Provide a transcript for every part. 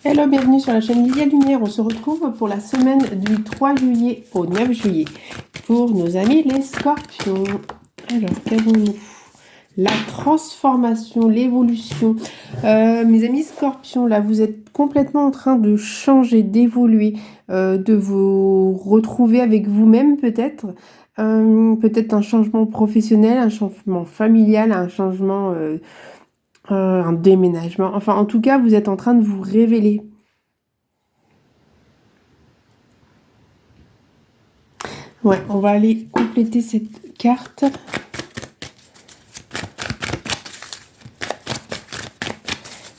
Hello, bienvenue sur la chaîne Lilia Lumière. On se retrouve pour la semaine du 3 juillet au 9 juillet pour nos amis les scorpions. Alors, qu'avons-nous? La transformation, l'évolution. Mes amis scorpions, là, vous êtes complètement en train de changer, d'évoluer, de vous retrouver avec vous-même peut-être. Peut-être un changement professionnel, un changement familial, un changement... un déménagement. Enfin, en tout cas, vous êtes en train de vous révéler. Ouais, on va aller compléter cette carte.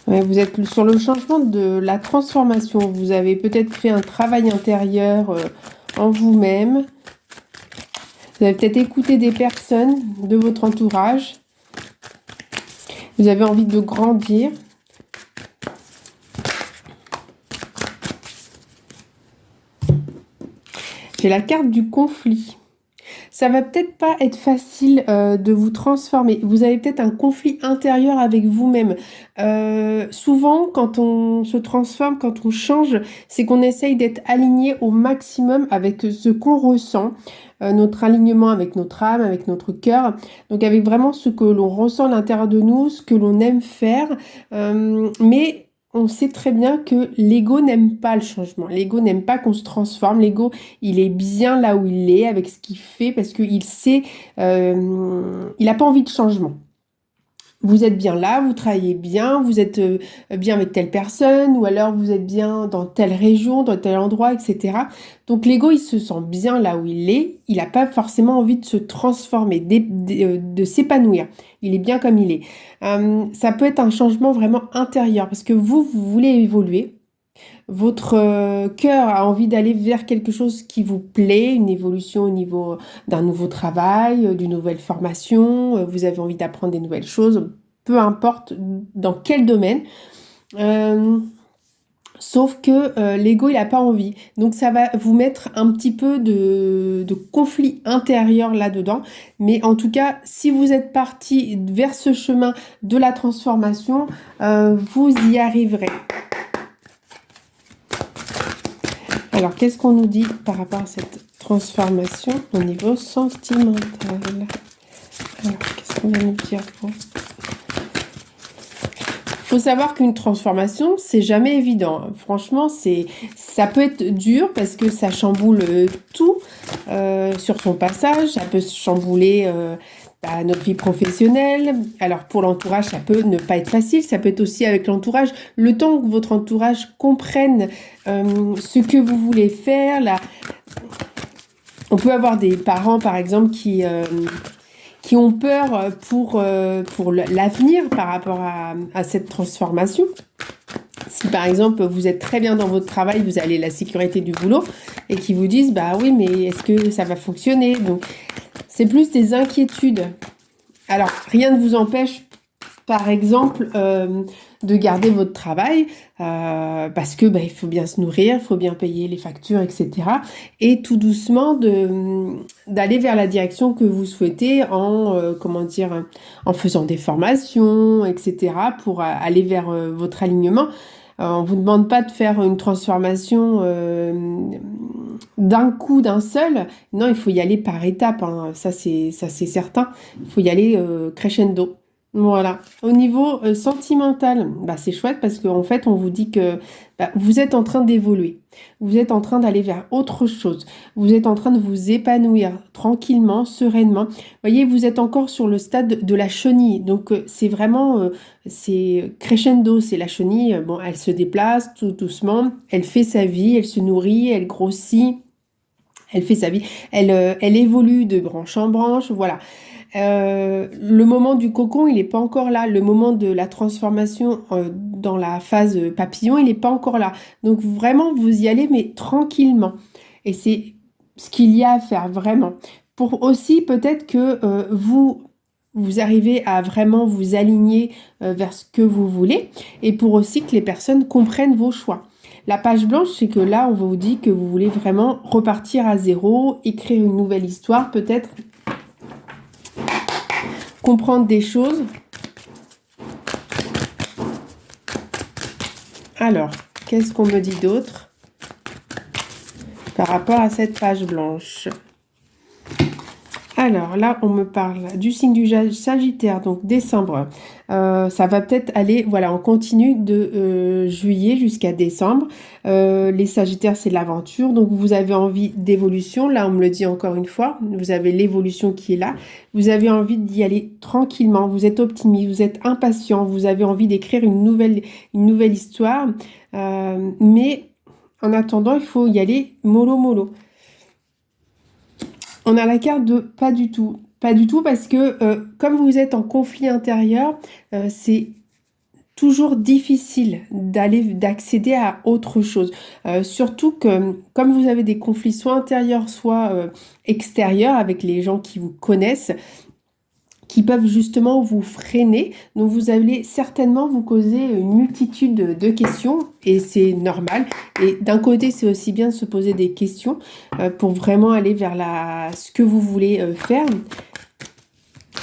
Ouais, vous êtes sur le changement de la transformation. Vous avez peut-être fait un travail intérieur en vous-même. Vous avez peut-être écouté des personnes de votre entourage. Vous avez envie de grandir. J'ai la carte du conflit. Ça va peut-être pas être facile de vous transformer. Vous avez peut-être un conflit intérieur avec vous-même. Souvent, quand on se transforme, quand on change, c'est qu'on essaye d'être aligné au maximum avec ce qu'on ressent, notre alignement avec notre âme, avec notre cœur. Donc avec vraiment ce que l'on ressent à l'intérieur de nous, ce que l'on aime faire. Mais on sait très bien que l'ego n'aime pas le changement. L'ego n'aime pas qu'on se transforme. L'ego, il est bien là où il est, avec ce qu'il fait, parce qu'il sait, il n'a pas envie de changement. Vous êtes bien là, vous travaillez bien, vous êtes bien avec telle personne, ou alors vous êtes bien dans telle région, dans tel endroit, etc. Donc l'ego, il se sent bien là où il est, il n'a pas forcément envie de se transformer, de s'épanouir. Il est bien comme il est. Ça peut être un changement vraiment intérieur, parce que vous voulez évoluer. Votre cœur a envie d'aller vers quelque chose qui vous plaît, une évolution au niveau d'un nouveau travail, d'une nouvelle formation, vous avez envie d'apprendre des nouvelles choses, peu importe dans quel domaine. Sauf que l'ego, il n'a pas envie. Donc ça va vous mettre un petit peu de conflit intérieur là-dedans. Mais en tout cas, si vous êtes parti vers ce chemin de la transformation, vous y arriverez. Alors, qu'est-ce qu'on nous dit par rapport à cette transformation au niveau sentimental? Alors, qu'est-ce qu'on va nous dire pour... Faut savoir qu'une transformation, c'est jamais évident. Franchement, ça peut être dur parce que ça chamboule tout sur son passage. Ça peut chambouler notre vie professionnelle. Alors, pour l'entourage, ça peut ne pas être facile. Ça peut être aussi avec l'entourage. Le temps que votre entourage comprenne ce que vous voulez faire. Là, on peut avoir des parents, par exemple, qui ont peur pour l'avenir par rapport à cette transformation. Si par exemple vous êtes très bien dans votre travail, vous avez la sécurité du boulot et qui vous disent bah oui mais est-ce que ça va fonctionner? Donc c'est plus des inquiétudes. Alors rien ne vous empêche par exemple de garder votre travail parce que il faut bien se nourrir, il faut bien payer les factures, etc. Et tout doucement d'aller vers la direction que vous souhaitez en en faisant des formations, etc. pour aller vers votre alignement. On ne vous demande pas de faire une transformation d'un coup, d'un seul. Non, il faut y aller par étapes, hein. Ça c'est certain. Il faut y aller crescendo. Voilà. Au niveau sentimental, c'est chouette parce qu'en fait, on vous dit que vous êtes en train d'évoluer. Vous êtes en train d'aller vers autre chose. Vous êtes en train de vous épanouir tranquillement, sereinement. Vous voyez, vous êtes encore sur le stade de la chenille. Donc, c'est vraiment, c'est crescendo. C'est la chenille, bon, elle se déplace tout doucement. Elle fait sa vie, elle se nourrit, elle grossit. Elle fait sa vie. Elle évolue de branche en branche. Voilà. Le moment du cocon, il n'est pas encore là. Le moment de la transformation dans la phase papillon, il n'est pas encore là. Donc vraiment, vous y allez, mais tranquillement. Et c'est ce qu'il y a à faire, vraiment. Pour aussi, peut-être que vous arrivez à vraiment vous aligner vers ce que vous voulez. Et pour aussi que les personnes comprennent vos choix. La page blanche, c'est que là, on vous dit que vous voulez vraiment repartir à zéro, écrire une nouvelle histoire, peut-être comprendre des choses. Alors, Qu'est-ce qu'on me dit d'autre par rapport à cette page blanche? Alors là, on me parle du signe du Sagittaire, donc décembre. Ça va peut-être aller, voilà, on continue de juillet jusqu'à décembre. Les Sagittaires, c'est l'aventure, donc vous avez envie d'évolution. Là, on me le dit encore une fois, vous avez l'évolution qui est là. Vous avez envie d'y aller tranquillement, vous êtes optimiste, vous êtes impatient, vous avez envie d'écrire une nouvelle histoire. Mais en attendant, il faut y aller mollo mollo. On a la carte de pas du tout. Pas du tout parce que comme vous êtes en conflit intérieur, c'est toujours difficile d'accéder à autre chose. Surtout que comme vous avez des conflits soit intérieurs, soit extérieurs avec les gens qui vous connaissent, qui peuvent justement vous freiner. Donc vous allez certainement vous causer une multitude de questions et c'est normal. Et d'un côté, c'est aussi bien de se poser des questions pour vraiment aller vers ce que vous voulez faire.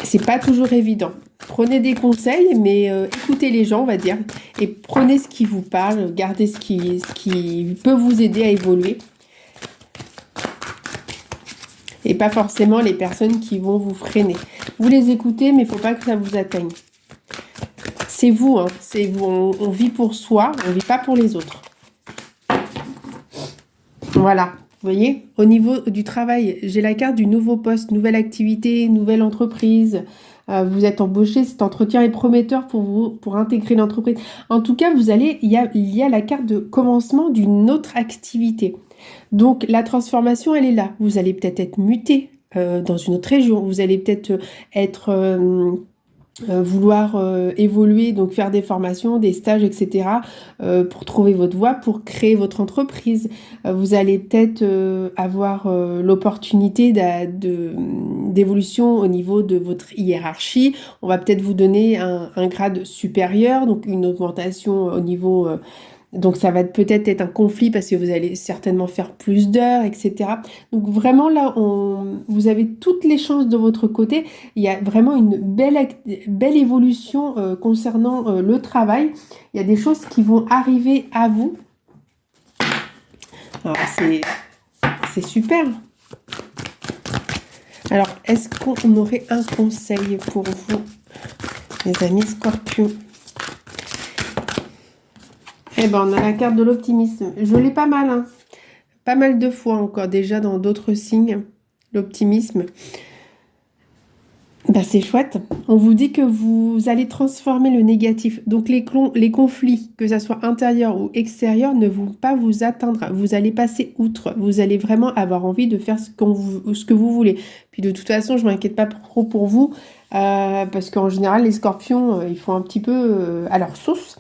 C'est pas toujours évident. Prenez des conseils, mais écoutez les gens, on va dire, et prenez ce qui vous parle, gardez ce qui peut vous aider à évoluer. Et pas forcément les personnes qui vont vous freiner. Vous les écoutez, mais il ne faut pas que ça vous atteigne. C'est vous, hein, c'est vous. On vit pour soi, on ne vit pas pour les autres. Voilà, vous voyez, au niveau du travail, j'ai la carte du nouveau poste, nouvelle activité, nouvelle entreprise. Vous êtes embauché, cet entretien est prometteur pour vous, pour intégrer l'entreprise. En tout cas, il y a la carte de commencement d'une autre activité. Donc la transformation, elle est là. Vous allez peut-être être muté dans une autre région. Vous allez peut-être vouloir évoluer, donc faire des formations, des stages, etc. Pour trouver votre voie, pour créer votre entreprise. Vous allez peut-être avoir l'opportunité d'évolution au niveau de votre hiérarchie. On va peut-être vous donner un grade supérieur, donc une augmentation au niveau... donc ça va peut-être être un conflit parce que vous allez certainement faire plus d'heures, etc. Donc vraiment là, vous avez toutes les chances de votre côté. Il y a vraiment une belle évolution concernant le travail. Il y a des choses qui vont arriver à vous. Alors c'est super. Alors, est-ce qu'on aurait un conseil pour vous, les amis Scorpions? Eh ben, on a la carte de l'optimisme. Je l'ai pas mal, hein. Pas mal de fois encore déjà dans d'autres signes. L'optimisme. Ben, c'est chouette. On vous dit que vous allez transformer le négatif. Donc les conflits, que ce soit intérieur ou extérieur, ne vont pas vous atteindre. Vous allez passer outre. Vous allez vraiment avoir envie de faire ce que vous voulez. Puis de toute façon, je ne m'inquiète pas trop pour vous. Parce qu'en général, les scorpions, ils font un petit peu à leur sauce.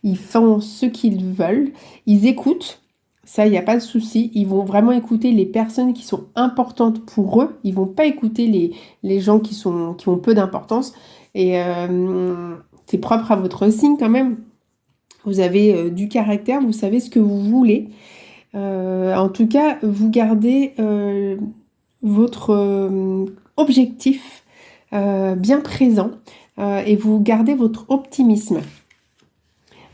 Ils font ce qu'ils veulent. Ils écoutent. Ça, il n'y a pas de souci. Ils vont vraiment écouter les personnes qui sont importantes pour eux. Ils ne vont pas écouter les gens qui ont peu d'importance. Et c'est propre à votre signe quand même. Vous avez du caractère, vous savez ce que vous voulez. En tout cas, vous gardez votre objectif bien présent et vous gardez votre optimisme.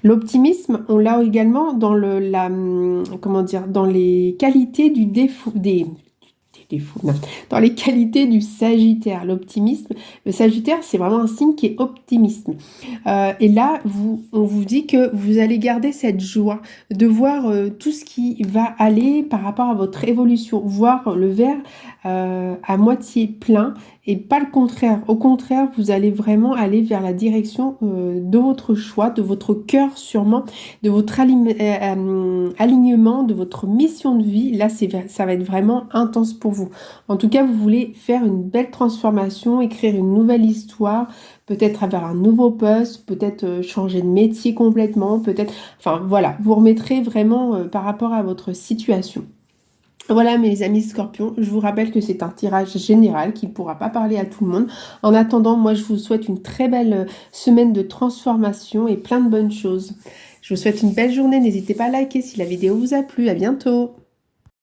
L'optimisme, on l'a également dans dans les qualités du défaut, dans les qualités du Sagittaire. L'optimisme, le Sagittaire, c'est vraiment un signe qui est optimiste. Et là, on vous dit que vous allez garder cette joie de voir tout ce qui va aller par rapport à votre évolution, voir le verre à moitié plein et pas le contraire. Au contraire, vous allez vraiment aller vers la direction de votre choix, de votre cœur sûrement, de votre alignement, de votre mission de vie. Là, ça va être vraiment intense pour vous. En tout cas, vous voulez faire une belle transformation, écrire une nouvelle histoire, peut-être avoir un nouveau poste, peut-être changer de métier complètement, peut-être... Enfin, voilà, vous remettrez vraiment par rapport à votre situation. Voilà mes amis scorpions, je vous rappelle que c'est un tirage général qui ne pourra pas parler à tout le monde. En attendant, moi je vous souhaite une très belle semaine de transformation et plein de bonnes choses. Je vous souhaite une belle journée, n'hésitez pas à liker si la vidéo vous a plu, à bientôt.